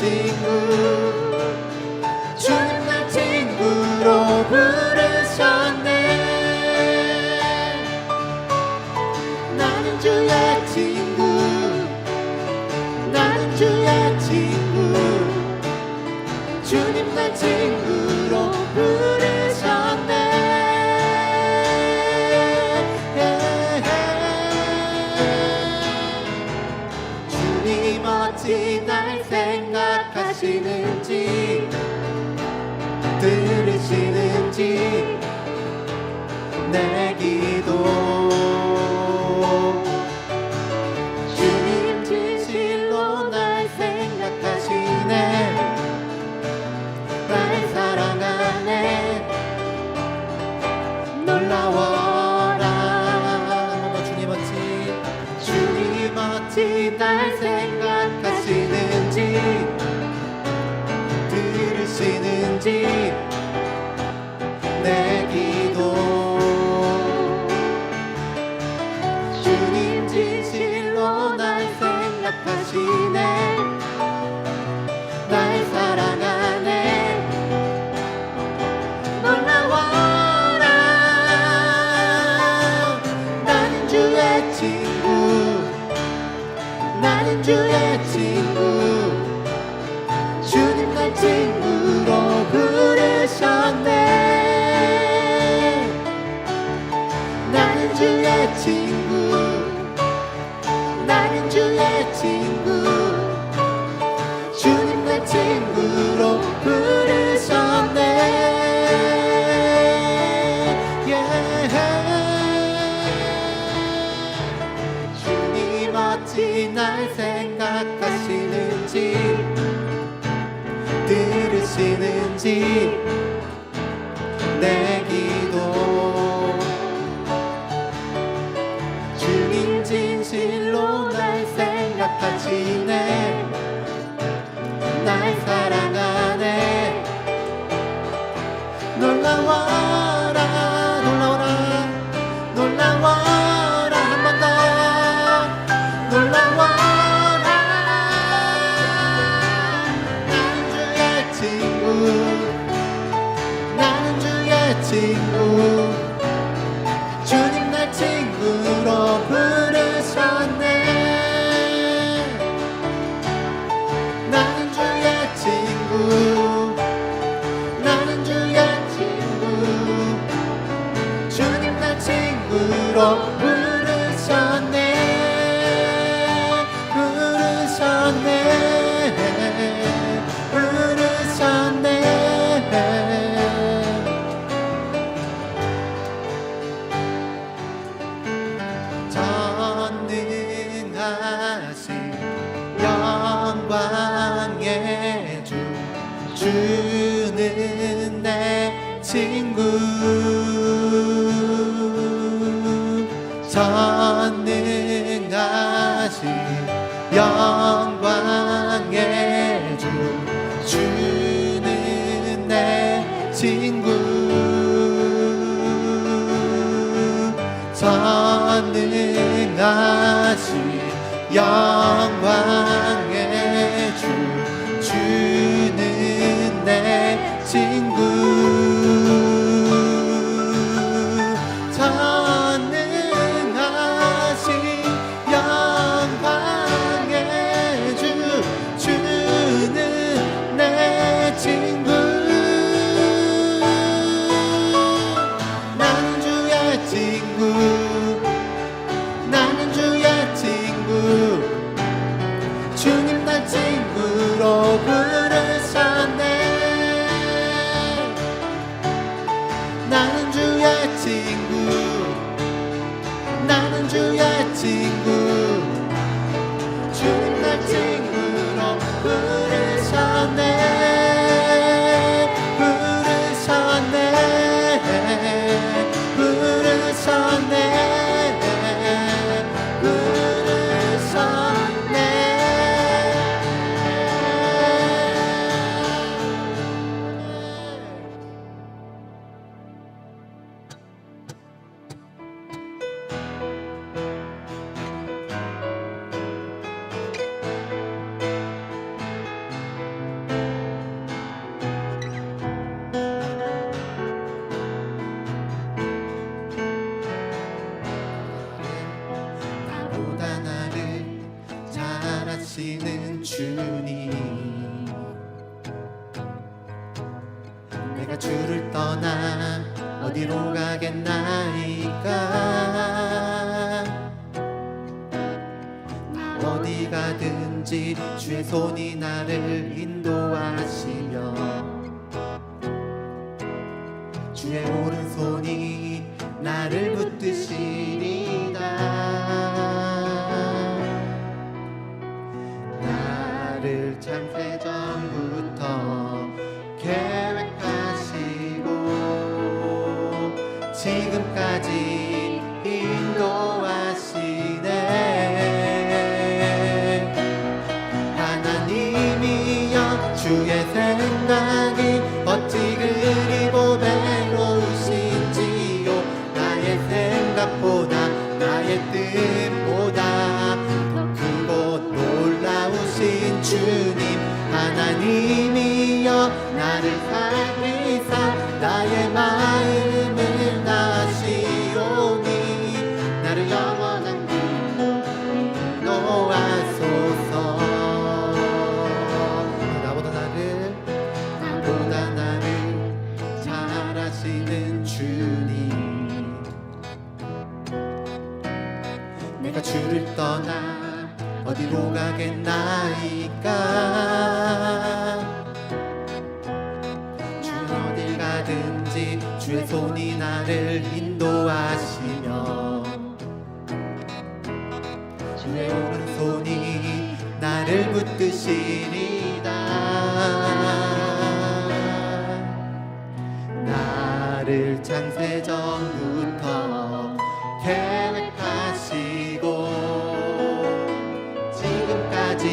친구 주님 날 친구로 부르셨네. 나는 주의 친구 나는 주의 친구 주님 날 친구로 부르셨네. 주님 어찌 날 생각하시는지 들으시는지 내 기도 주님 진실로 날 생각하시네. 날 사랑하네. 놀라워라. 주님 어찌 날 생각하시는지 들으시는지 내 기도 주님 진실로 날 생각하시네. 날 사랑하네. 놀라워라. 나는 주의 친구 나는 주의 친구 주님 날 친구로 부르셨네. 나는 주의 친구 나는 주의 친구 주님 날 친구로 부르셨네. 주님 어찌 날 생각하시는지 들으시는지 내 기도 주님 진실로 날 생각하시네. 날 사랑하네. 놀라워라. 놀라워라. 놀라워라. 한 번 더 놀라워라. 나는 주의 친구 나는 주의 친구 주님 날 친구로 부르셨네. 나는 주의 친구 나는 주의 친구 주님 날 친구로 부르셨네. 부르셨네. 부르셨네. 전능하신 영광의 주 주는 내 친구 전능하신 영광의 주 주는 내 친구 전능하신 영광의 주 주는 내 친구 전능하신 영광의 주 주는 내 친구 나는 주의 친구 나는 주의 친구 주님 잘하시는 주님, 내가 주를 떠나 어디로 가겠나이까. 어디 가든지 주의 손이 나를 인도하시며 주의 오른손이 나를 붙드시리다. 나를 창세전부터 계획하시고 지금까지 인도하시네. 하나님이여 주의 생각이 어찌 그리 보배로우신지요. 나의 생각보다 나의 뜻보다 더 크고 놀라우신 주님, 하나님이여 나를 살리사 나의 마음을 다시오니 나를 영원한 길로 인도하소서. 나보다 나를 잘하시는 주님, 내가 주를 떠나 어디로 가겠나이까. 주는 어딜 가든지 주의 손이 나를 인도하시며 주의 오른손이 나를 붙드시리다. 나를 창세전부터 계획하시고 지금까지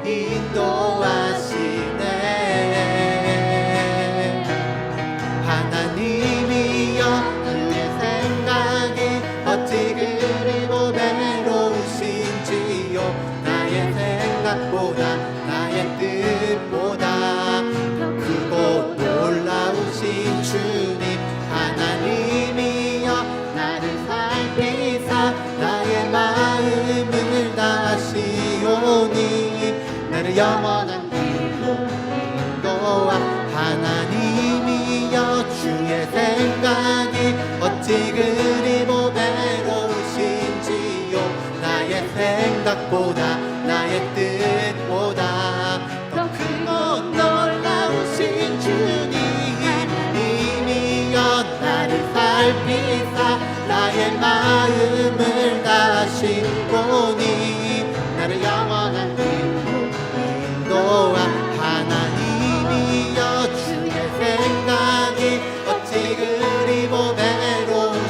인도하시네. 하나님이여 주의 생각이 어찌 그리 보배로우신지요. 나의 생각보다 나의 뜻보다 더 크고 놀라우신 주님, 하나님이여 나를 살피사 나의 마음을 다시오니 나를 영원한 길로 인도하. 하나님이여 주의 생각이 어찌 그리 보배로우신지요. 나의 생각보다 나의 뜻보다 더 크고 놀라우신 주님, 하나님이여 나를 살피사 나의 마음을 다시오니 나를 영원한 길로 인도하. 하나님이여 주의 생각이 어찌 그리 보배로우신지요.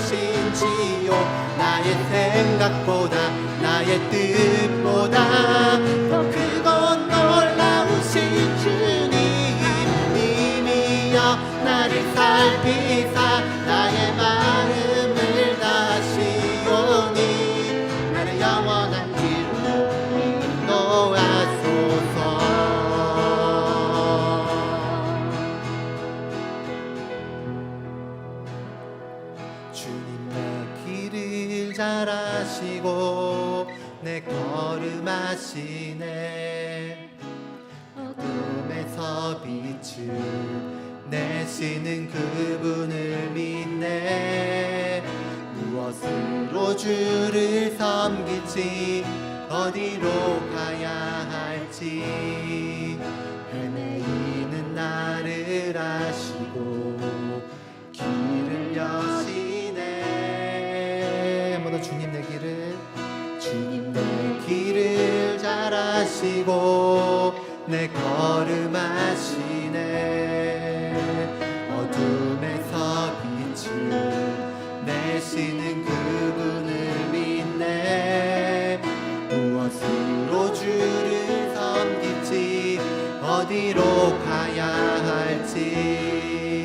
나의 생각보다 나의 뜻보다 더 크고 놀라우신 주님, 님이여 나를 살피사 나의 마음을 다시오니 나를 영원한 길로 인도하소서. 주님 내 길을 잘 아시고 내 걸음하시네. 어둠에서 빛을 내시는 그분을 믿네. 무엇으로 주를 섬길지 어디로 가야 할지 헤매이는 나를 아시고 길을 여시네. 한번 더 주님 내 길을, 주님 내 길을 잘 아시고 내 걸음하시네. 어둠에서 빛을 내시는 그분을 믿네. 무엇으로 주를 섬길지 어디로 가야 할지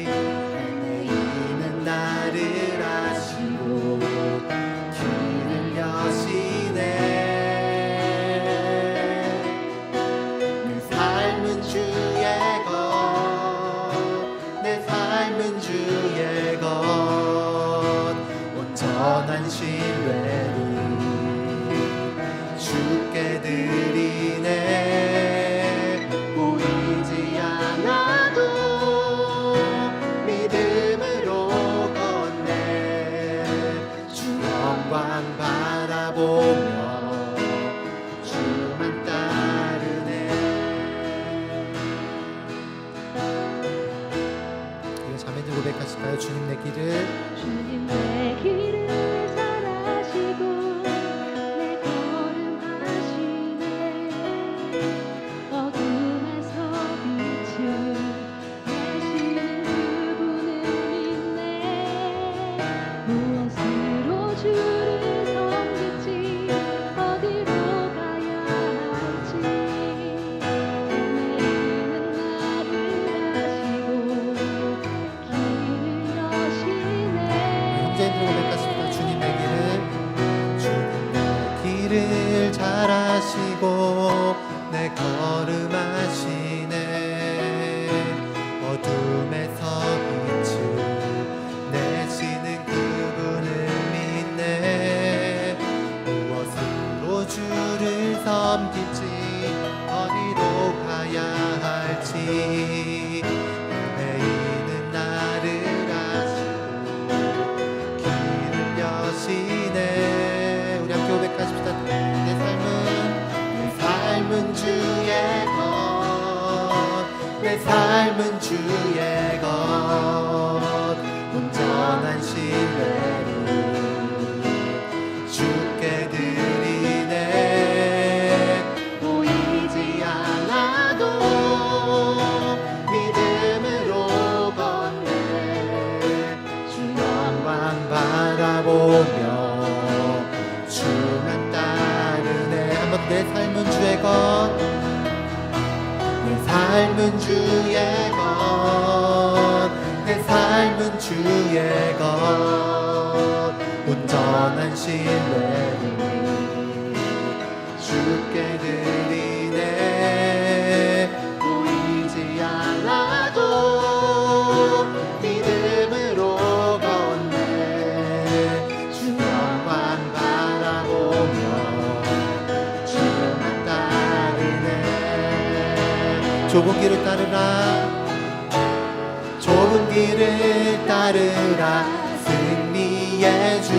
헤매이는 나를 아시고 길을 여시네. 내 삶은 주의 것, 내 삶은 주의 것, 온전한 신뢰를 주께 드리네. 보이지 않아도 믿음으로 걷네. 주 영광 바라보며 주만 따르네. 이거 자매들 고백하실까요? 주님 내 길을 주님 내 길을 잘 아시고 내 걸음 하시네. 어둠에서 빛을 내시는 그분을 믿네. 무엇으로 주를 섬길지 어디로 가야 할지 헤매이는 나를 아시고 길을 여시네. 형제님들 고백하십니다. 주님 내 길을 주님 내 길을 잘 아시고 내 걸음 하시네. 어둠에서 빛을 내시는 그분을 믿네. 무엇으로 주를 섬길지 어디로 가야 할지 헤매이는 나를 아시고 길을 여시네. 우리 함께 고백하십시다. 내 삶은 주의 것, 내 삶은 주의 것, 온전한 신뢰를 주께 드리네. 보이지 않아도 믿음으로 걷네. 주 영광 바라보며 주만 따르네. 한번 내 삶은 주의 것, 내 삶은 주의 것, 내 삶은 주의 것, 온전한 신뢰를 주께 드리네. 보이지 않아도 믿음으로 걷네. 주 영광 바라보며 주만 따르네. 좁은 길을 따르라, 좁은 길을 따르라. 승리의 주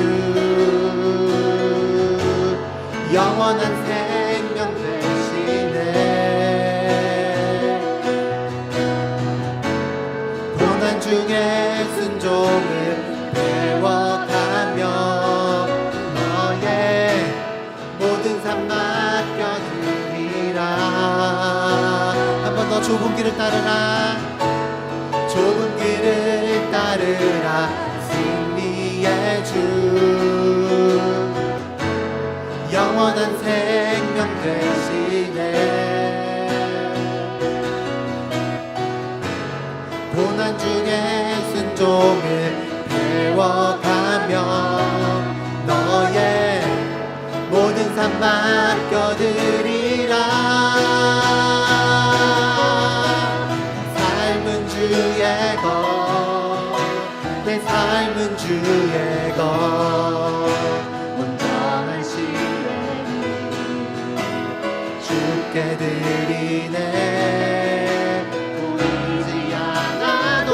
영원한 생명 되시네. 고난 중에 순종을 배워가며 너의 모든 삶 맡겨드리라. 한 번 더 좁은 길을 따르라, 좁은 길을 따르라. 승리의 주 영원한 생명 되시네. 고난 중에 순종을 배워가며 너의 모든 삶 맡겨드리라. 삶은 주의 것, 내 삶은 주의 것, 온전한 신뢰를 주께 드리네. 보이지 않아도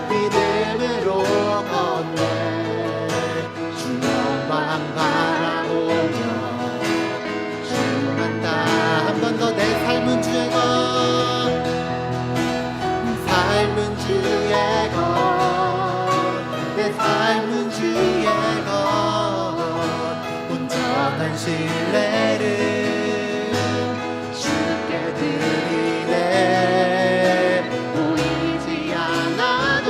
믿음으로 걷네. 주 영광 바라보며 주만 따. 한 번 더 내 삶은 주의 것, 내 삶은 주의 것, 내 삶은 주의 것, 온전한 신뢰를 주께 드리네. 보이지 않아도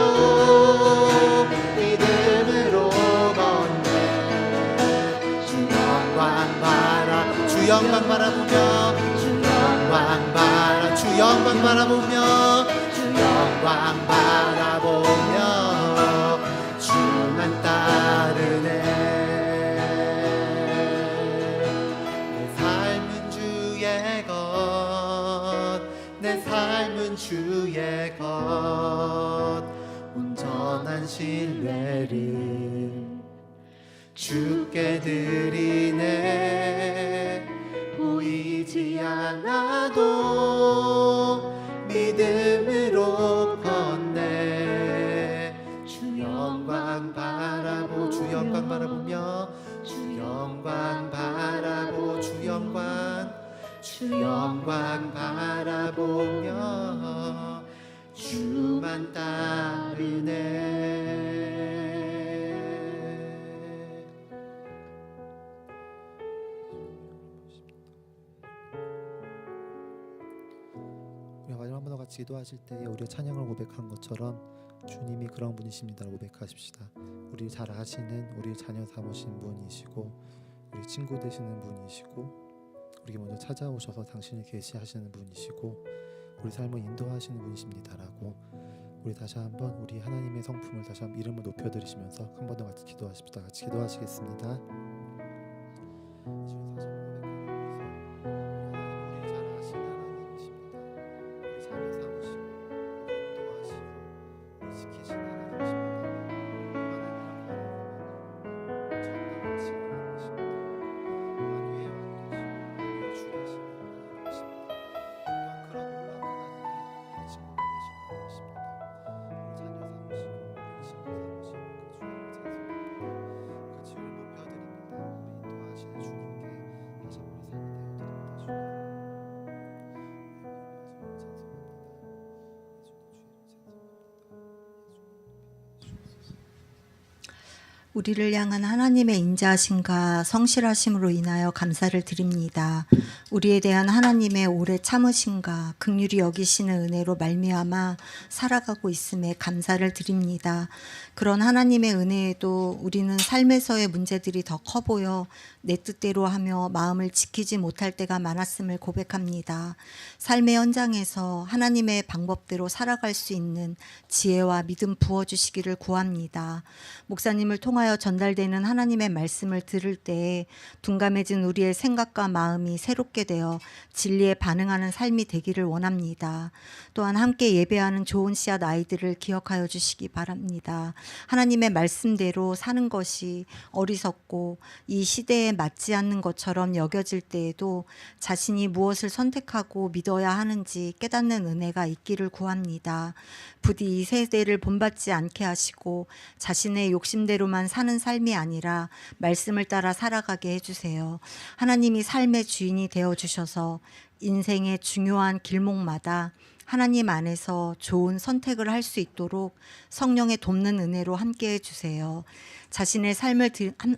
믿음으로 걷네. 주 영광 바라, 주 영광 바라보며 주 영광 바라, 주 영광 바라보며 주 영광 바라보며 주만 따르네. 내 삶은 주의 것, 내 삶은 주의 것, 온전한 신뢰를 주께 드리네. 영광 바라보며 주만 따르네. 우리가 마지막 한 번 더 같이 기도하실 때에 우리가 찬양을 고백한 것처럼 주님이 그런 분이십니다라고 고백하십시다. 우리를 잘 아시는, 우리를 자녀 삼으신 분이시고 우리 친구 되시는 분이시고 우리에게 먼저 찾아오셔서 당신을 계시하시는 분이시고 우리 삶을 인도하시는 분이십니다라고 우리 다시 한번 우리 하나님의 성품을 다시 한번 이름을 높여드리시면서 한 번 더 같이 기도하십시다. 같이 기도하시겠습니다. 우리를 향한 하나님의 인자하심과 성실하심으로 인하여 감사를 드립니다. 우리에 대한 하나님의 오래 참으심과 긍휼히 여기시는 은혜로 말미암아 살아가고 있음에 감사를 드립니다. 그런 하나님의 은혜에도 우리는 삶에서의 문제들이 더 커 보여 내 뜻대로 하며 마음을 지키지 못할 때가 많았음을 고백합니다. 삶의 현장에서 하나님의 방법대로 살아갈 수 있는 지혜와 믿음 부어주시기를 구합니다. 목사님을 통하여 전달되는 하나님의 말씀을 들을 때 둔감해진 우리의 생각과 마음이 새롭게 되어 진리에 반응하는 삶이 되기를 원합니다. 또한 함께 예배하는 좋은 씨앗 아이들을 기억하여 주시기 바랍니다. 하나님의 말씀대로 사는 것이 어리석고 이 시대에 맞지 않는 것처럼 여겨질 때에도 자신이 무엇을 선택하고 믿어야 하는지 깨닫는 은혜가 있기를 구합니다. 부디 이 세대를 본받지 않게 하시고 자신의 욕심대로만 사는 삶이 아니라 말씀을 따라 살아가게 해주세요. 하나님이 삶의 주인이 되어주셔서 인생의 중요한 길목마다 하나님 안에서 좋은 선택을 할 수 있도록 성령의 돕는 은혜로 함께 해주세요. 자신의 삶을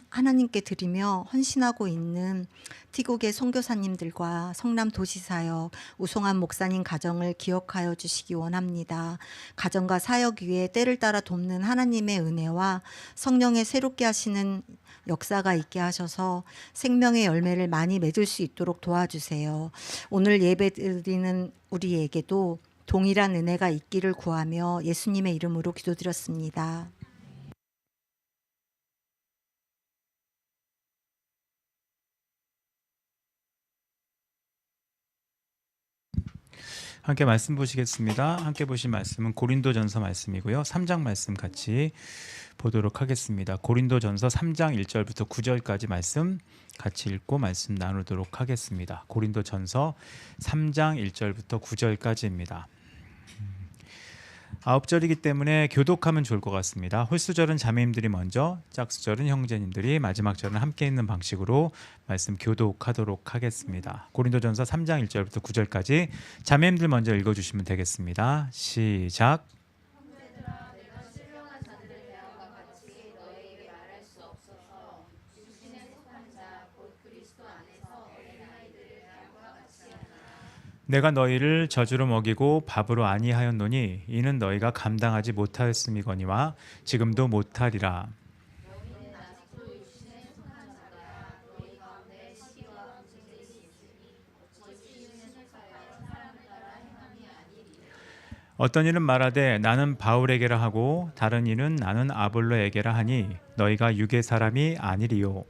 하나님께 드리며 헌신하고 있는 티국의 선교사님들과 성남 도시사역 우송한 목사님 가정을 기억하여 주시기 원합니다. 가정과 사역 위에 때를 따라 돕는 하나님의 은혜와 성령의 새롭게 하시는 역사가 있게 하셔서 생명의 열매를 많이 맺을 수 있도록 도와주세요. 오늘 예배드리는 우리에게도 동일한 은혜가 있기를 구하며 예수님의 이름으로 기도드렸습니다. 함께 말씀 보시겠습니다. 함께 보신 말씀은 고린도전서 말씀이고요. 3장 말씀 같이 보도록 하겠습니다. 고린도전서 3장 1절부터 9절까지 말씀 같이 읽고 말씀 나누도록 하겠습니다. 고린도전서 3장 1절부터 9절까지입니다. 9절이기 때문에 교독하면 좋을 것 같습니다. 홀수절은 자매님들이 먼저, 짝수절은 형제님들이, 마지막 절은 함께 있는 방식으로 말씀 교독하도록 하겠습니다. 고린도전서 3장 1절부터 9절까지 자매님들 먼저 읽어주시면 되겠습니다. 시작. 내가 너희를 젖으로 먹이고 밥으로 아니하였노니 이는 너희가 감당하지 못하였음이거니와 지금도 못하리라. 어떤 이는 말하되 나는 바울에게라 하고 다른 이는 나는 아볼로에게라 하니 너희가 육의 사람이 아니리요.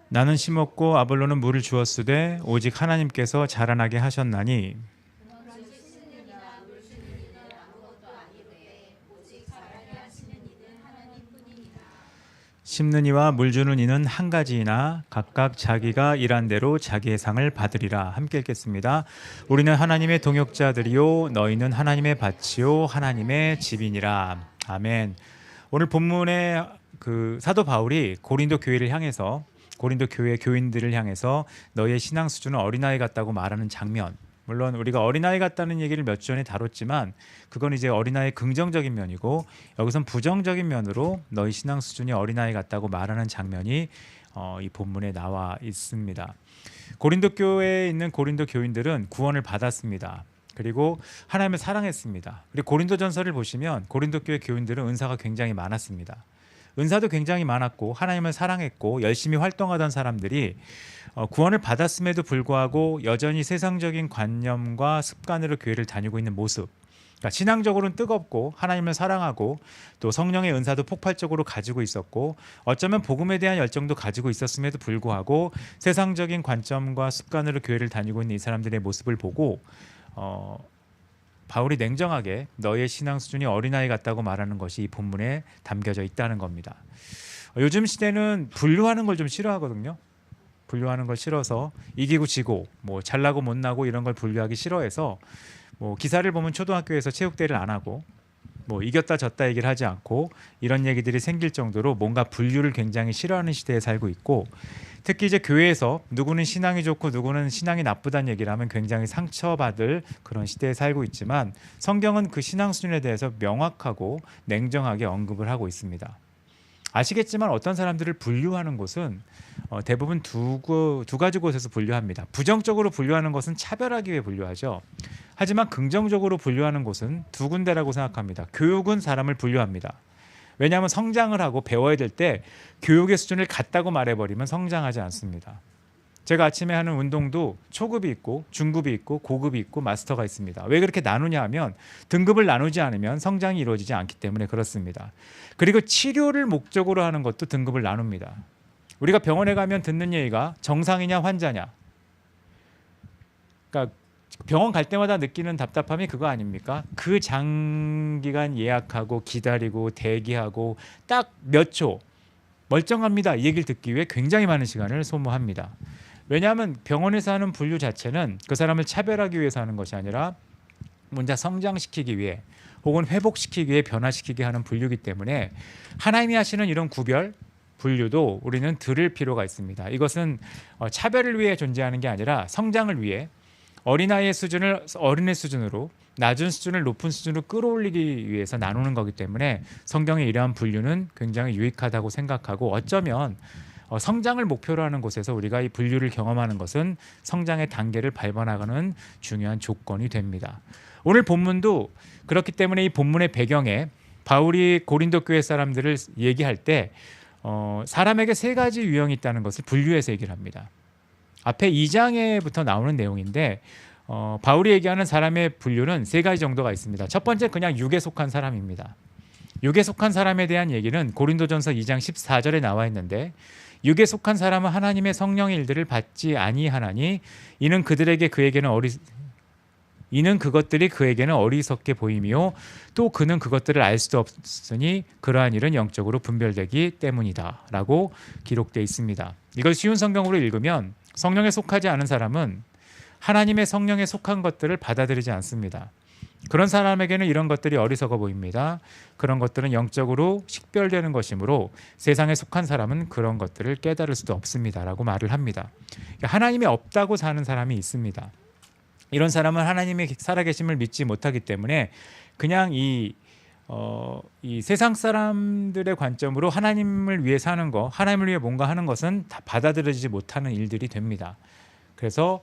나는 심었고 아볼로는 물을 주었으되 오직 하나님께서 자라나게 하셨나니 심는 이와 물 주는 이는 한 가지이나 각각 자기가 일한 대로 자기의 상을 받으리라. 함께 읽겠습니다. 우리는 하나님의 동역자들이요 너희는 하나님의 밭이요 하나님의 집이니라. 아멘. 오늘 본문에 그 사도 바울이 고린도 교회를 향해서, 고린도 교회 교인들을 향해서 너희의 신앙 수준은 어린아이 같다고 말하는 장면, 물론 우리가 어린아이 같다는 얘기를 몇 주 전에 다뤘지만 그건 이제 어린아이의 긍정적인 면이고, 여기선 부정적인 면으로 너희 신앙 수준이 어린아이 같다고 말하는 장면이 이 본문에 나와 있습니다. 고린도 교회에 있는 고린도 교인들은 구원을 받았습니다. 그리고 하나님을 사랑했습니다. 그리고 고린도전서를 보시면 고린도 교회 교인들은 은사가 굉장히 많았습니다. 은사도 굉장히 많았고 하나님을 사랑했고 열심히 활동하던 사람들이 구원을 받았음에도 불구하고 여전히 세상적인 관념과 습관으로 교회를 다니고 있는 모습, 그러니까 신앙적으로는 뜨겁고 하나님을 사랑하고 또 성령의 은사도 폭발적으로 가지고 있었고 어쩌면 복음에 대한 열정도 가지고 있었음에도 불구하고 세상적인 관점과 습관으로 교회를 다니고 있는 이 사람들의 모습을 보고 바울이 냉정하게 너의 신앙 수준이 어린아이 같다고 말하는 것이 이 본문에 담겨져 있다는 겁니다. 요즘 시대는 분류하는 걸 좀 싫어하거든요. 분류하는 걸 싫어서 이기고 지고 뭐 잘나고 못나고 이런 걸 분류하기 싫어해서 뭐 기사를 보면 초등학교에서 체육대회를 안 하고 뭐 이겼다 졌다 얘기를 하지 않고 이런 얘기들이 생길 정도로 뭔가 분류를 굉장히 싫어하는 시대에 살고 있고, 특히 이제 교회에서 누구는 신앙이 좋고 누구는 신앙이 나쁘다는 얘기를 하면 굉장히 상처받을 그런 시대에 살고 있지만 성경은 그 신앙 수준에 대해서 명확하고 냉정하게 언급을 하고 있습니다. 아시겠지만 어떤 사람들을 분류하는 곳은 대부분 두 가지 곳에서 분류합니다. 부정적으로 분류하는 것은 차별하기 위해 분류하죠. 하지만 긍정적으로 분류하는 곳은 두 군데라고 생각합니다. 교육은 사람을 분류합니다. 왜냐하면 성장을 하고 배워야 될 때 교육의 수준을 같다고 말해버리면 성장하지 않습니다. 제가 아침에 하는 운동도 초급이 있고 중급이 있고 고급이 있고 마스터가 있습니다. 왜 그렇게 나누냐 하면 등급을 나누지 않으면 성장이 이루어지지 않기 때문에 그렇습니다. 그리고 치료를 목적으로 하는 것도 등급을 나눕니다. 우리가 병원에 가면 듣는 얘기가 정상이냐 환자냐. 그러니까 병원 갈 때마다 느끼는 답답함이 그거 아닙니까? 그 장기간 예약하고 기다리고 대기하고 딱 몇 초 멀쩡합니다 이 얘기를 듣기 위해 굉장히 많은 시간을 소모합니다. 왜냐하면 병원에서 하는 분류 자체는 그 사람을 차별하기 위해서 하는 것이 아니라 먼저 성장시키기 위해 혹은 회복시키기 위해 변화시키게 하는 분류이기 때문에 하나님이 하시는 이런 구별, 분류도 우리는 들을 필요가 있습니다. 이것은 차별을 위해 존재하는 게 아니라 성장을 위해 어린아이의 수준을 어린애 수준으로 낮은 수준을 높은 수준으로 끌어올리기 위해서 나누는 거기 때문에 성경의 이러한 분류는 굉장히 유익하다고 생각하고, 어쩌면 성장을 목표로 하는 곳에서 우리가 이 분류를 경험하는 것은 성장의 단계를 밟아나가는 중요한 조건이 됩니다. 오늘 본문도 그렇기 때문에 이 본문의 배경에 바울이 고린도 교회 사람들을 얘기할 때 사람에게 세 가지 유형이 있다는 것을 분류해서 얘기를 합니다. 앞에 2장에부터 나오는 내용인데 바울이 얘기하는 사람의 분류는 세 가지 정도가 있습니다. 첫 번째 그냥 육에 속한 사람입니다. 육에 속한 사람에 대한 얘기는 고린도전서 2장 14절에 나와 있는데, 육에 속한 사람은 하나님의 성령의 일들을 받지 아니하나니 이는 그것들이 그에게는 어리석게 보이며 또 그는 그것들을 알 수도 없으니 그러한 일은 영적으로 분별되기 때문이다 라고 기록되어 있습니다. 이걸 쉬운 성경으로 읽으면 성령에 속하지 않은 사람은 하나님의 성령에 속한 것들을 받아들이지 않습니다. 그런 사람에게는 이런 것들이 어리석어 보입니다. 그런 것들은 영적으로 식별되는 것이므로 세상에 속한 사람은 그런 것들을 깨달을 수도 없습니다 라고 말을 합니다. 하나님이 없다고 사는 사람이 있습니다. 이런 사람은 하나님의 살아계심을 믿지 못하기 때문에 그냥 이 세상 사람들의 관점으로 하나님을 위해 사는 거, 하나님을 위해 뭔가 하는 것은 다 받아들여지지 못하는 일들이 됩니다. 그래서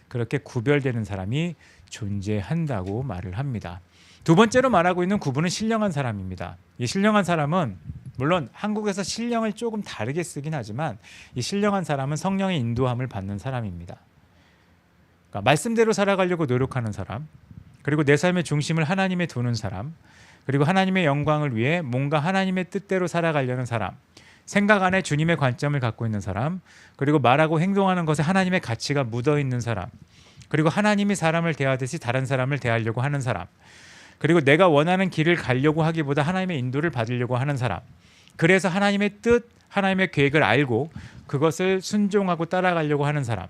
그렇게 구별되는 사람이 존재한다고 말을 합니다. 두 번째로 말하고 있는 구분은 신령한 사람입니다. 이 신령한 사람은 물론 한국에서 신령을 조금 다르게 쓰긴 하지만 이 신령한 사람은 성령의 인도함을 받는 사람입니다. 그러니까 말씀대로 살아가려고 노력하는 사람, 그리고 내 삶의 중심을 하나님에 두는 사람, 그리고 하나님의 영광을 위해 뭔가 하나님의 뜻대로 살아가려는 사람, 생각 안에 주님의 관점을 갖고 있는 사람, 그리고 말하고 행동하는 것에 하나님의 가치가 묻어있는 사람, 그리고 하나님이 사람을 대하듯이 다른 사람을 대하려고 하는 사람, 그리고 내가 원하는 길을 가려고 하기보다 하나님의 인도를 받으려고 하는 사람, 그래서 하나님의 뜻, 하나님의 계획을 알고 그것을 순종하고 따라가려고 하는 사람,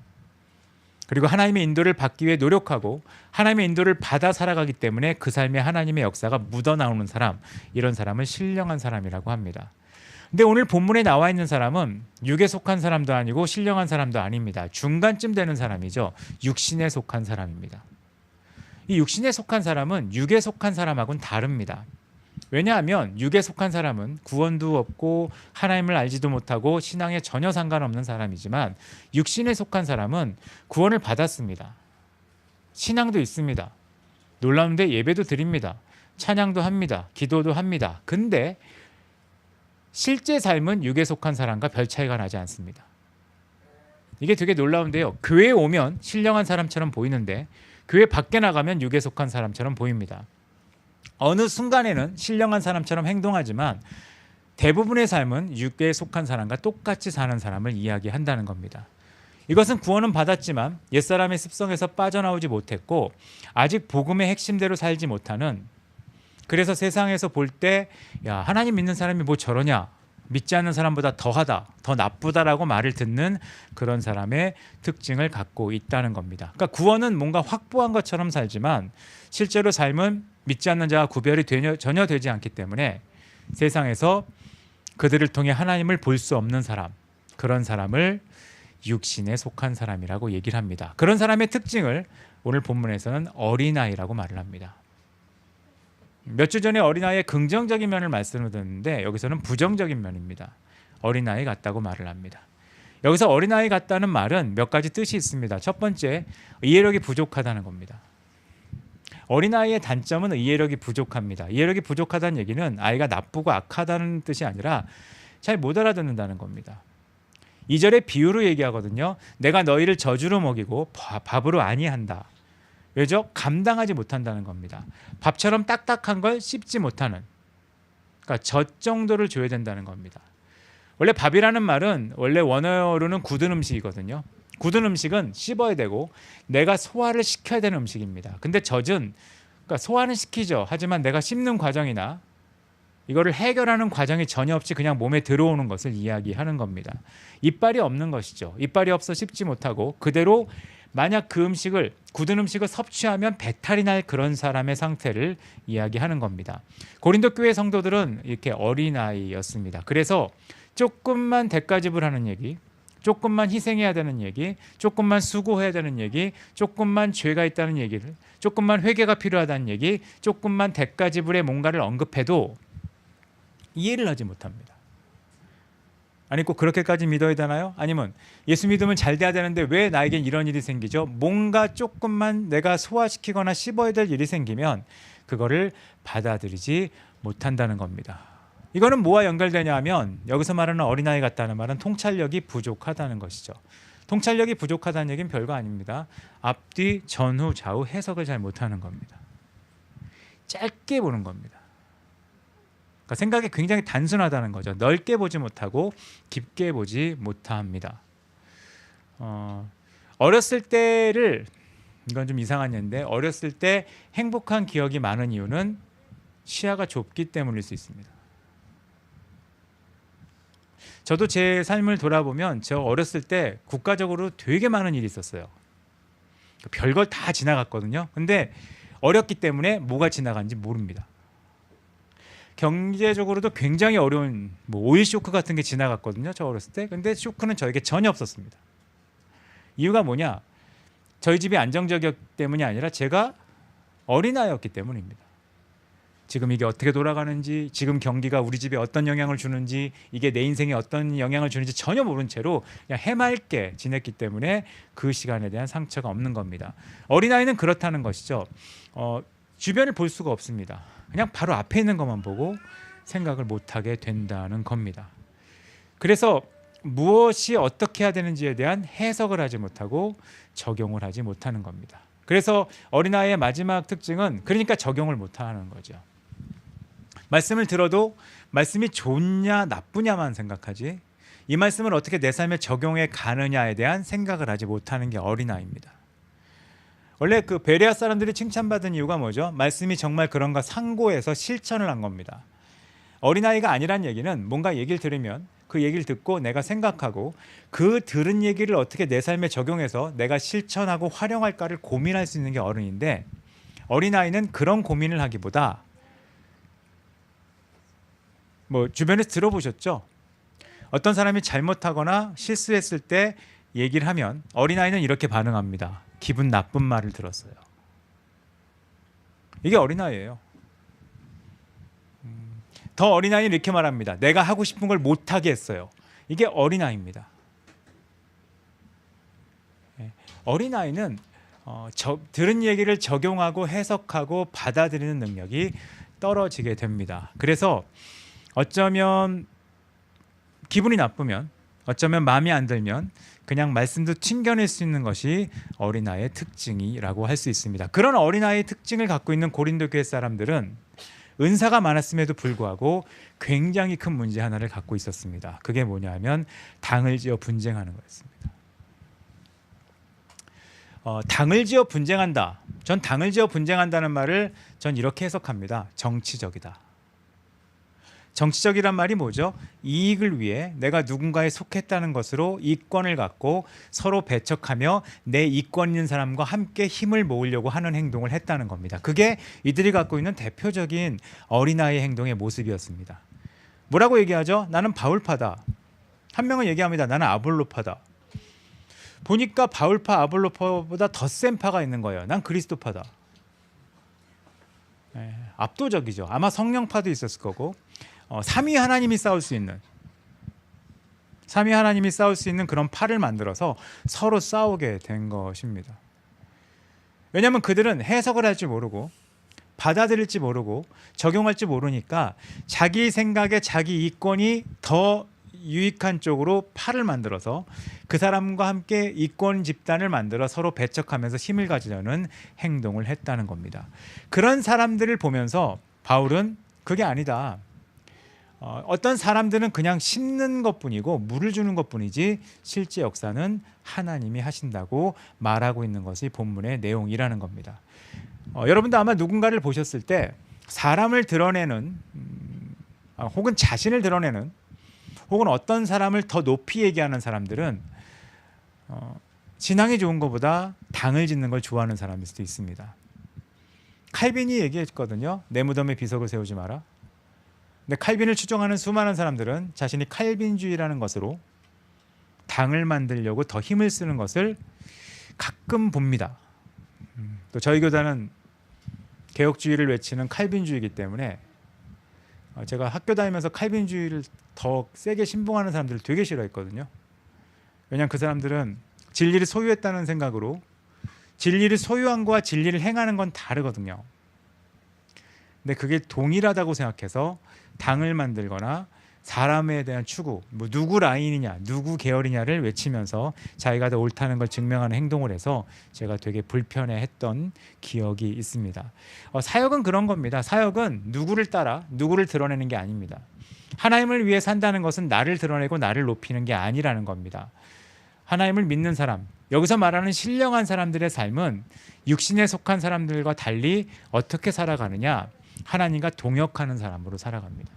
그리고 하나님의 인도를 받기 위해 노력하고 하나님의 인도를 받아 살아가기 때문에 그 삶에 하나님의 역사가 묻어나오는 사람, 이런 사람을 신령한 사람이라고 합니다. 근데 오늘 본문에 나와 있는 사람은 육에 속한 사람도 아니고 신령한 사람도 아닙니다. 중간쯤 되는 사람이죠. 육신에 속한 사람입니다. 이 육신에 속한 사람은 육에 속한 사람하고는 다릅니다. 왜냐하면 육에 속한 사람은 구원도 없고 하나님을 알지도 못하고 신앙에 전혀 상관없는 사람이지만, 육신에 속한 사람은 구원을 받았습니다. 신앙도 있습니다. 놀라운데 예배도 드립니다. 찬양도 합니다. 기도도 합니다. 근데 실제 삶은 육에 속한 사람과 별 차이가 나지 않습니다. 이게 되게 놀라운데요. 교회에 오면 신령한 사람처럼 보이는데 교회 밖에 나가면 육에 속한 사람처럼 보입니다. 어느 순간에는 신령한 사람처럼 행동하지만 대부분의 삶은 육에 속한 사람과 똑같이 사는 사람을 이야기한다는 겁니다. 이것은 구원은 받았지만 옛사람의 습성에서 빠져나오지 못했고 아직 복음의 핵심대로 살지 못하는, 그래서 세상에서 볼 때 야, 하나님 믿는 사람이 뭐 저러냐, 믿지 않는 사람보다 더하다, 더 나쁘다라고 말을 듣는 그런 사람의 특징을 갖고 있다는 겁니다. 그러니까 구원은 뭔가 확보한 것처럼 살지만 실제로 삶은 믿지 않는 자와 구별이 전혀 되지 않기 때문에 세상에서 그들을 통해 하나님을 볼 수 없는 사람, 그런 사람을 육신에 속한 사람이라고 얘기를 합니다. 그런 사람의 특징을 오늘 본문에서는 어린아이라고 말을 합니다. 몇 주 전에 어린아이의 긍정적인 면을 말씀을 드렸는데 여기서는 부정적인 면입니다. 어린아이 같다고 말을 합니다. 여기서 어린아이 같다는 말은 몇 가지 뜻이 있습니다. 첫 번째, 이해력이 부족하다는 겁니다. 어린아이의 단점은 이해력이 부족합니다. 이해력이 부족하다는 얘기는 아이가 나쁘고 악하다는 뜻이 아니라 잘 못 알아듣는다는 겁니다. 2절에 비유로 얘기하거든요. 내가 너희를 젖으로 먹이고 밥으로 아니한다. 왜죠? 감당하지 못한다는 겁니다. 밥처럼 딱딱한 걸 씹지 못하는, 그러니까 젖 정도를 줘야 된다는 겁니다. 원래 밥이라는 말은 원래 원어로는 굳은 음식이거든요. 굳은 음식은 씹어야 되고 내가 소화를 시켜야 되는 음식입니다. 근데 젖은, 그러니까 소화는 시키죠. 하지만 내가 씹는 과정이나 이거를 해결하는 과정이 전혀 없이 그냥 몸에 들어오는 것을 이야기하는 겁니다. 이빨이 없는 것이죠. 이빨이 없어 씹지 못하고 그대로 만약 그 음식을, 굳은 음식을 섭취하면 배탈이 날 그런 사람의 상태를 이야기하는 겁니다. 고린도 교회 성도들은 이렇게 어린아이였습니다. 그래서 조금만 대가 지불하는 얘기, 조금만 희생해야 되는 얘기, 조금만 수고해야 되는 얘기, 조금만 죄가 있다는 얘기를, 조금만 회개가 필요하다는 얘기, 조금만 대가 지불에 뭔가를 언급해도 이해를 하지 못합니다. 아니 꼭 그렇게까지 믿어야 되나요? 아니면 예수 믿으면 잘 돼야 되는데 왜 나에겐 이런 일이 생기죠? 뭔가 조금만 내가 소화시키거나 씹어야 될 일이 생기면 그거를 받아들이지 못한다는 겁니다. 이거는 뭐와 연결되냐 하면 여기서 말하는 어린아이 같다는 말은 통찰력이 부족하다는 것이죠. 통찰력이 부족하다는 얘기는 별거 아닙니다. 앞뒤, 전후, 좌우 해석을 잘 못하는 겁니다. 짧게 보는 겁니다. 그러니까 생각이 굉장히 단순하다는 거죠. 넓게 보지 못하고 깊게 보지 못합니다. 어렸을 때를, 이건 좀 이상한 예인데, 어렸을 때 행복한 기억이 많은 이유는 시야가 좁기 때문일 수 있습니다. 저도 제 삶을 돌아보면 저 어렸을 때 국가적으로 되게 많은 일이 있었어요. 별걸 다 지나갔거든요. 근데 어렸기 때문에 뭐가 지나간지 모릅니다. 경제적으로도 굉장히 어려운 오일 쇼크 같은 게 지나갔거든요. 저 어렸을 때. 근데 쇼크는 저에게 전혀 없었습니다. 이유가 뭐냐? 저희 집이 안정적이었기 때문이 아니라 제가 어린아이였기 때문입니다. 지금 이게 어떻게 돌아가는지, 지금 경기가 우리 집에 어떤 영향을 주는지, 이게 내 인생에 어떤 영향을 주는지 전혀 모른 채로 그냥 해맑게 지냈기 때문에 그 시간에 대한 상처가 없는 겁니다. 어린아이는 그렇다는 것이죠. 주변을 볼 수가 없습니다. 그냥 바로 앞에 있는 것만 보고 생각을 못하게 된다는 겁니다. 그래서 무엇이 어떻게 해야 되는지에 대한 해석을 하지 못하고 적용을 하지 못하는 겁니다. 그래서 어린아이의 마지막 특징은 그러니까 적용을 못하는 거죠. 말씀을 들어도 말씀이 좋냐 나쁘냐만 생각하지 이 말씀을 어떻게 내 삶에 적용해 가느냐에 대한 생각을 하지 못하는 게 어린아이입니다. 원래 그 베레아 사람들이 칭찬받은 이유가 뭐죠? 말씀이 정말 그런가 상고해서 실천을 한 겁니다. 어린아이가 아니란 얘기는 뭔가 얘기를 들으면 그 얘기를 듣고 내가 생각하고 그 들은 얘기를 어떻게 내 삶에 적용해서 내가 실천하고 활용할까를 고민할 수 있는 게 어른인데, 어린아이는 그런 고민을 하기보다 뭐 주변에서 들어보셨죠? 어떤 사람이 잘못하거나 실수했을 때 얘기를 하면 어린아이는 이렇게 반응합니다. 기분 나쁜 말을 들었어요. 이게 어린아이예요. 더 어린아이는 이렇게 말합니다. 내가 하고 싶은 걸 못하게 했어요. 이게 어린아이입니다. 어린아이는 들은 얘기를 적용하고 해석하고 받아들이는 능력이 떨어지게 됩니다. 그래서 어쩌면 기분이 나쁘면, 어쩌면 마음에 안 들면 그냥 말씀도 튕겨낼 수 있는 것이 어린아이의 특징이라고 할 수 있습니다. 그런 어린아이의 특징을 갖고 있는 고린도 교회 사람들은 은사가 많았음에도 불구하고 굉장히 큰 문제 하나를 갖고 있었습니다. 그게 뭐냐면 당을 지어 분쟁하는 거였습니다. 당을 지어 분쟁한다. 전 당을 지어 분쟁한다는 말을 전 이렇게 해석합니다. 정치적이다. 정치적이란 말이 뭐죠? 이익을 위해 내가 누군가에 속했다는 것으로 이권을 갖고 서로 배척하며 내 이권 있는 사람과 함께 힘을 모으려고 하는 행동을 했다는 겁니다. 그게 이들이 갖고 있는 대표적인 어린아이의 행동의 모습이었습니다. 뭐라고 얘기하죠? 나는 바울파다. 한 명은 얘기합니다. 나는 아볼로파다. 보니까 바울파, 아볼로파보다 더 센 파가 있는 거예요. 난 그리스도파다. 압도적이죠. 아마 성령파도 있었을 거고, 삼위 하나님이 싸울 수 있는 그런 파를 만들어서 서로 싸우게 된 것입니다. 왜냐하면 그들은 해석을 할 줄 모르고 받아들일지 모르고 적용할지 모르니까 자기 생각에 자기 이권이 더 유익한 쪽으로 파를 만들어서 그 사람과 함께 이권 집단을 만들어 서로 배척하면서 힘을 가지려는 행동을 했다는 겁니다. 그런 사람들을 보면서 바울은 그게 아니다. 어떤 사람들은 그냥 심는 것뿐이고 물을 주는 것뿐이지 실제 역사는 하나님이 하신다고 말하고 있는 것이 본문의 내용이라는 겁니다. 여러분도 아마 누군가를 보셨을 때 사람을 드러내는 혹은 자신을 드러내는 혹은 어떤 사람을 더 높이 얘기하는 사람들은 신앙이 좋은 것보다 당을 짓는 걸 좋아하는 사람일 수도 있습니다. 칼빈이 얘기했거든요. 내 무덤에 비석을 세우지 마라. 근데 칼빈을 추종하는 수많은 사람들은 자신이 칼빈주의라는 것으로 당을 만들려고 더 힘을 쓰는 것을 가끔 봅니다. 또 저희 교단은 개혁주의를 외치는 칼빈주의이기 때문에 제가 학교 다니면서 칼빈주의를 더 세게 신봉하는 사람들을 되게 싫어했거든요. 왜냐하면 그 사람들은 진리를 소유했다는 생각으로, 진리를 소유한 거와 진리를 행하는 건 다르거든요. 근데 그게 동일하다고 생각해서 당을 만들거나 사람에 대한 추구, 뭐 누구 라인이냐, 누구 계열이냐를 외치면서 자기가 더 옳다는 걸 증명하는 행동을 해서 제가 되게 불편해했던 기억이 있습니다. 사역은 그런 겁니다. 사역은 누구를 따라 누구를 드러내는 게 아닙니다. 하나님을 위해 산다는 것은 나를 드러내고 나를 높이는 게 아니라는 겁니다. 하나님을 믿는 사람, 여기서 말하는 신령한 사람들의 삶은 육신에 속한 사람들과 달리 어떻게 살아가느냐? 하나님과 동역하는 사람으로 살아갑니다.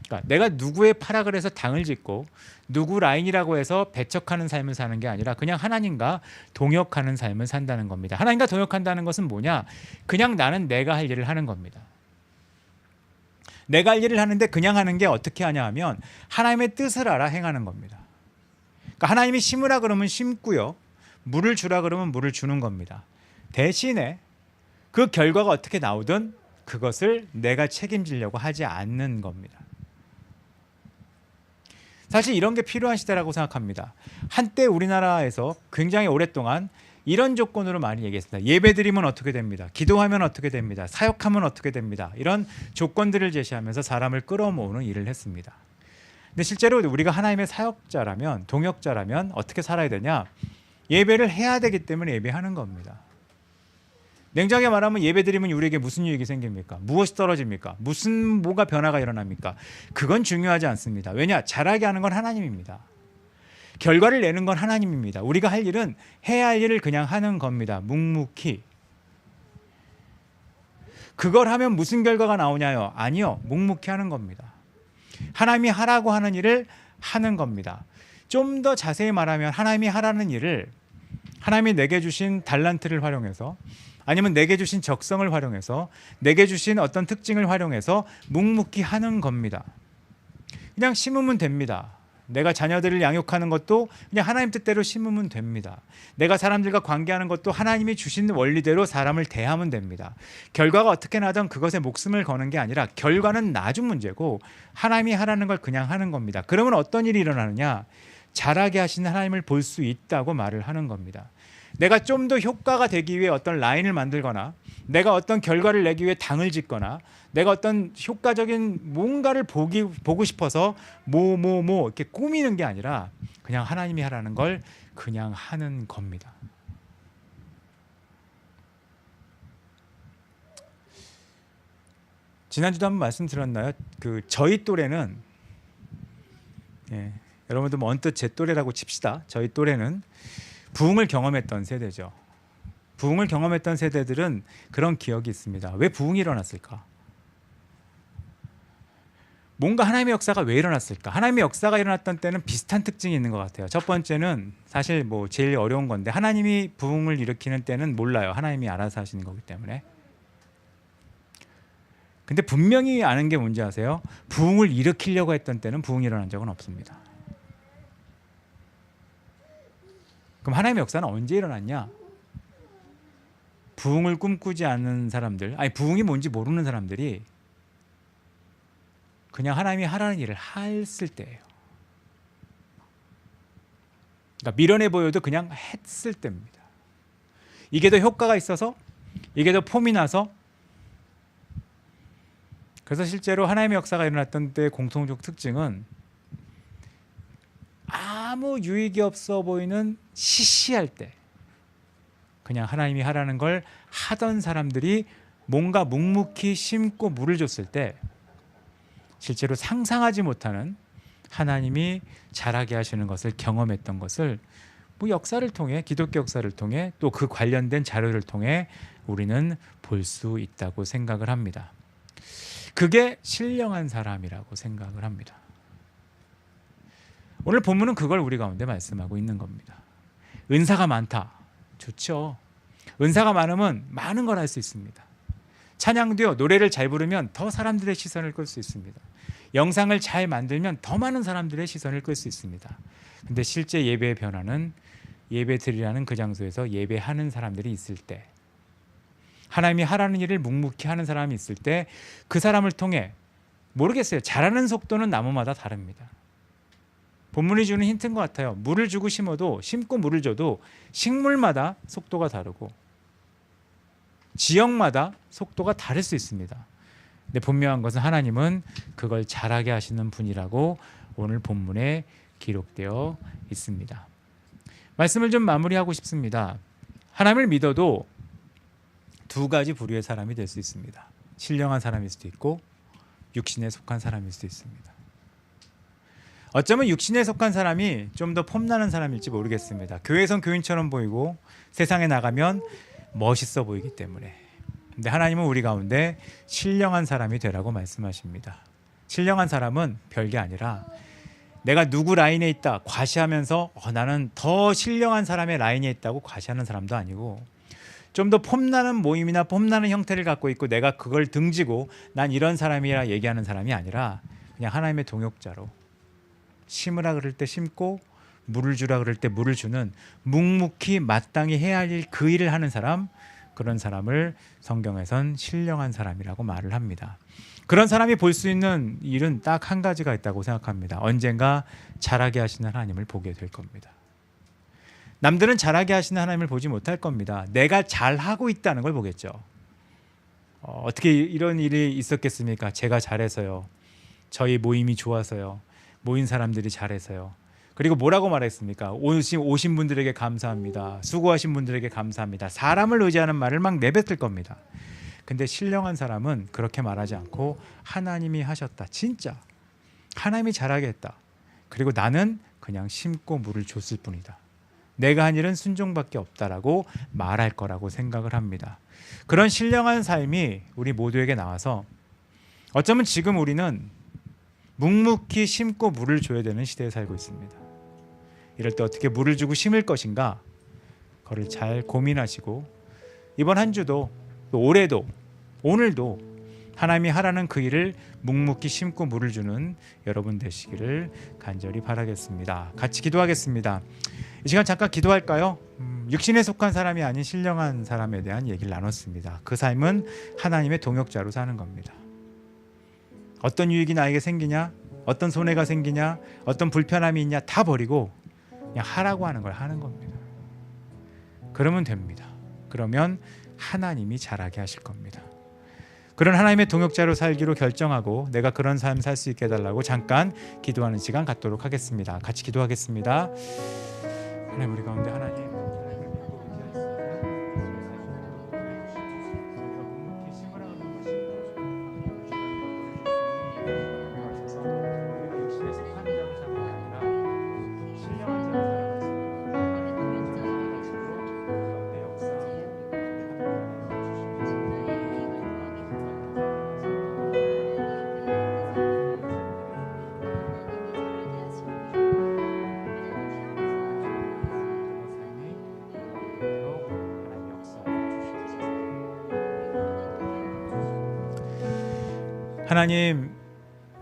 그러니까 내가 누구의 파락을 해서 당을 짓고 누구 라인이라고 해서 배척하는 삶을 사는 게 아니라 그냥 하나님과 동역하는 삶을 산다는 겁니다. 하나님과 동역한다는 것은 뭐냐? 그냥 나는 내가 할 일을 하는 겁니다. 내가 할 일을 하는데 그냥 하는 게 어떻게 하냐 하면 하나님의 뜻을 알아 행하는 겁니다. 그러니까 하나님이 심으라 그러면 심고요. 물을 주라 그러면 물을 주는 겁니다. 대신에 그 결과가 어떻게 나오든 그것을 내가 책임지려고 하지 않는 겁니다. 사실 이런 게 필요한 시대라고 생각합니다. 한때 우리나라에서 굉장히 오랫동안 이런 조건으로 많이 얘기했습니다. 예배드리면 어떻게 됩니다. 기도하면 어떻게 됩니다. 사역하면 어떻게 됩니다. 이런 조건들을 제시하면서 사람을 끌어모으는 일을 했습니다. 근데 실제로 우리가 하나님의 사역자라면, 동역자라면 어떻게 살아야 되냐? 예배를 해야 되기 때문에 예배하는 겁니다. 냉정하게 말하면 예배드리면 우리에게 무슨 유익이 생깁니까? 무엇이 떨어집니까? 뭐가 변화가 일어납니까? 그건 중요하지 않습니다. 왜냐? 잘하게 하는 건 하나님입니다. 결과를 내는 건 하나님입니다. 우리가 할 일은 해야 할 일을 그냥 하는 겁니다. 묵묵히. 그걸 하면 무슨 결과가 나오냐요? 아니요. 묵묵히 하는 겁니다. 하나님이 하라고 하는 일을 하는 겁니다. 좀 더 자세히 말하면 하나님이 하라는 일을 하나님이 내게 주신 달란트를 활용해서 아니면 내게 주신 적성을 활용해서 내게 주신 어떤 특징을 활용해서 묵묵히 하는 겁니다. 그냥 심으면 됩니다. 내가 자녀들을 양육하는 것도 그냥 하나님 뜻대로 심으면 됩니다. 내가 사람들과 관계하는 것도 하나님이 주신 원리대로 사람을 대하면 됩니다. 결과가 어떻게 나든 그것에 목숨을 거는 게 아니라 결과는 나중 문제고 하나님이 하라는 걸 그냥 하는 겁니다. 그러면 어떤 일이 일어나느냐? 잘하게 하시는 하나님을 볼 수 있다고 말을 하는 겁니다. 내가 좀 더 효과가 되기 위해 어떤 라인을 만들거나 내가 어떤 결과를 내기 위해 당을 짓거나 내가 어떤 효과적인 뭔가를 보고 싶어서 이렇게 꾸미는 게 아니라 그냥 하나님이 하라는 걸 그냥 하는 겁니다. 지난주도 한번 말씀드렸나요? 저희 또래는 여러분들 뭐 언뜻 제 또래라고 칩시다. 저희 또래는 부흥을 경험했던 세대죠. 부흥을 경험했던 세대들은 그런 기억이 있습니다. 왜 부흥이 일어났을까? 뭔가 하나님의 역사가 왜 일어났을까? 하나님의 역사가 일어났던 때는 비슷한 특징이 있는 것 같아요. 첫 번째는 사실 뭐 제일 어려운 건데 하나님이 부흥을 일으키는 때는 몰라요. 하나님이 알아서 하시는 거기 때문에. 근데 분명히 아는 게 뭔지 아세요? 부흥을 일으키려고 했던 때는 부흥이 일어난 적은 없습니다. 그럼 하나님의 역사는 언제 일어났냐? 부흥을 꿈꾸지 않는 사람들, 아니 부흥이 뭔지 모르는 사람들이 그냥 하나님이 하라는 일을 했을 때예요. 그러니까 미련해 보여도 그냥 했을 때입니다. 이게 더 효과가 있어서, 이게 더 폼이 나서. 그래서 실제로 하나님의 역사가 일어났던 때의 공통적 특징은 아무 유익이 없어 보이는 시시할 때 그냥 하나님이 하라는 걸 하던 사람들이 뭔가 묵묵히 심고 물을 줬을 때 실제로 상상하지 못하는 하나님이 잘하게 하시는 것을 경험했던 것을 뭐 역사를 통해, 기독교 역사를 통해 또 그 관련된 자료를 통해 우리는 볼 수 있다고 생각을 합니다. 그게 신령한 사람이라고 생각을 합니다. 오늘 본문은 그걸 우리 가운데 말씀하고 있는 겁니다. 은사가 많다. 좋죠. 은사가 많으면 많은 걸 할 수 있습니다. 찬양도요, 노래를 잘 부르면 더 사람들의 시선을 끌 수 있습니다. 영상을 잘 만들면 더 많은 사람들의 시선을 끌 수 있습니다. 근데 실제 예배의 변화는 예배 드리라는 그 장소에서 예배하는 사람들이 있을 때, 하나님이 하라는 일을 묵묵히 하는 사람이 있을 때 그 사람을 통해 모르겠어요. 잘하는 속도는 나무마다 다릅니다. 본문이 주는 힌트인 것 같아요. 물을 주고 심어도, 심고 물을 줘도 식물마다 속도가 다르고 지역마다 속도가 다를 수 있습니다. 근데 분명한 것은 하나님은 그걸 잘하게 하시는 분이라고 오늘 본문에 기록되어 있습니다. 말씀을 좀 마무리하고 싶습니다. 하나님을 믿어도 두 가지 부류의 사람이 될 수 있습니다. 신령한 사람일 수도 있고 육신에 속한 사람일 수도 있습니다. 어쩌면 육신에 속한 사람이 좀 더 폼나는 사람일지 모르겠습니다. 교회에선 교인처럼 보이고 세상에 나가면 멋있어 보이기 때문에. 근데 하나님은 우리 가운데 신령한 사람이 되라고 말씀하십니다. 신령한 사람은 별게 아니라 내가 누구 라인에 있다 과시하면서 나는 더 신령한 사람의 라인에 있다고 과시하는 사람도 아니고 좀 더 폼나는 모임이나 폼나는 형태를 갖고 있고 내가 그걸 등지고 난 이런 사람이라 얘기하는 사람이 아니라 그냥 하나님의 동역자로 심으라 그럴 때 심고 물을 주라 그럴 때 물을 주는 묵묵히 마땅히 해야 할 일 그 일을 하는 사람, 그런 사람을 성경에선 신령한 사람이라고 말을 합니다. 그런 사람이 볼 수 있는 일은 딱 한 가지가 있다고 생각합니다. 언젠가 잘하게 하시는 하나님을 보게 될 겁니다. 남들은 잘하게 하시는 하나님을 보지 못할 겁니다. 내가 잘하고 있다는 걸 보겠죠. 어떻게 이런 일이 있었겠습니까? 제가 잘해서요. 저희 모임이 좋아서요. 모인 사람들이 잘해서요. 그리고 뭐라고 말했습니까? 오신 분들에게 감사합니다. 수고하신 분들에게 감사합니다. 사람을 의지하는 말을 막 내뱉을 겁니다. 근데 신령한 사람은 그렇게 말하지 않고 하나님이 하셨다. 진짜 하나님이 잘하게 했다. 그리고 나는 그냥 심고 물을 줬을 뿐이다. 내가 한 일은 순종밖에 없다라고 말할 거라고 생각을 합니다. 그런 신령한 삶이 우리 모두에게 나와서 어쩌면 지금 우리는 묵묵히 심고 물을 줘야 되는 시대에 살고 있습니다. 이럴 때 어떻게 물을 주고 심을 것인가, 그걸 잘 고민하시고 이번 한 주도 또 올해도 오늘도 하나님이 하라는 그 일을 묵묵히 심고 물을 주는 여러분 되시기를 간절히 바라겠습니다. 같이 기도하겠습니다. 이 시간 잠깐 기도할까요? 육신에 속한 사람이 아닌 신령한 사람에 대한 얘기를 나눴습니다. 그 삶은 하나님의 동역자로 사는 겁니다. 어떤 유익이 나에게 생기냐, 어떤 손해가 생기냐, 어떤 불편함이 있냐 다 버리고 그냥 하라고 하는 걸 하는 겁니다. 그러면 됩니다. 그러면 하나님이 잘하게 하실 겁니다. 그런 하나님의 동역자로 살기로 결정하고 내가 그런 삶 살 수 있게 해달라고 잠깐 기도하는 시간 갖도록 하겠습니다. 같이 기도하겠습니다. 하나님, 우리 가운데 하나님 하나님,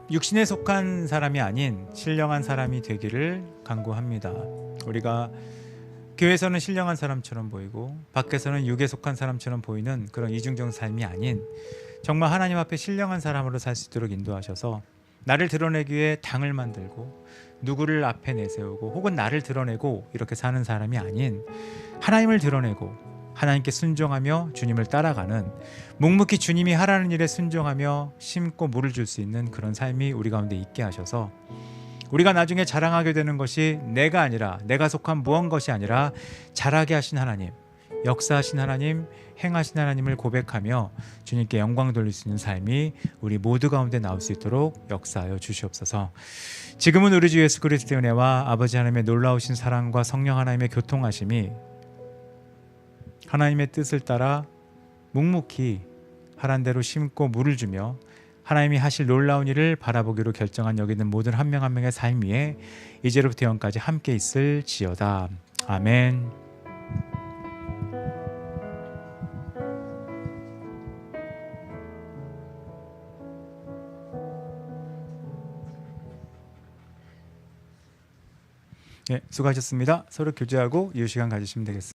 육신에 속한 사람이 아닌 신령한 사람이 되기를 간구합니다. 우리가 교회에서는 신령한 사람처럼 보이고 밖에서는 육에 속한 사람처럼 보이는 그런 이중적 삶이 아닌 정말 하나님 앞에 신령한 사람으로 살 수 있도록 인도하셔서 나를 드러내기 위해 당을 만들고 누구를 앞에 내세우고 혹은 나를 드러내고 이렇게 사는 사람이 아닌 하나님을 드러내고 하나님께 순종하며 주님을 따라가는, 묵묵히 주님이 하라는 일에 순종하며 심고 물을 줄 수 있는 그런 삶이 우리 가운데 있게 하셔서 우리가 나중에 자랑하게 되는 것이 내가 아니라, 내가 속한 무언 것이 아니라 자라게 하신 하나님, 역사하신 하나님, 행하신 하나님을 고백하며 주님께 영광 돌릴 수 있는 삶이 우리 모두 가운데 나올 수 있도록 역사하여 주시옵소서. 지금은 우리 주 예수 그리스도의 은혜와 아버지 하나님의 놀라우신 사랑과 성령 하나님의 교통하심이 하나님의 뜻을 따라 묵묵히 하란 대로 심고 물을 주며 하나님이 하실 놀라운 일을 바라보기로 결정한 여기 있는 모든 한 명 한 명의 삶 위에 이제로부터 영까지 함께 있을지어다. 아멘. 네, 수고하셨습니다. 서로 교제하고 이유 시간 가지시면 되겠습니다.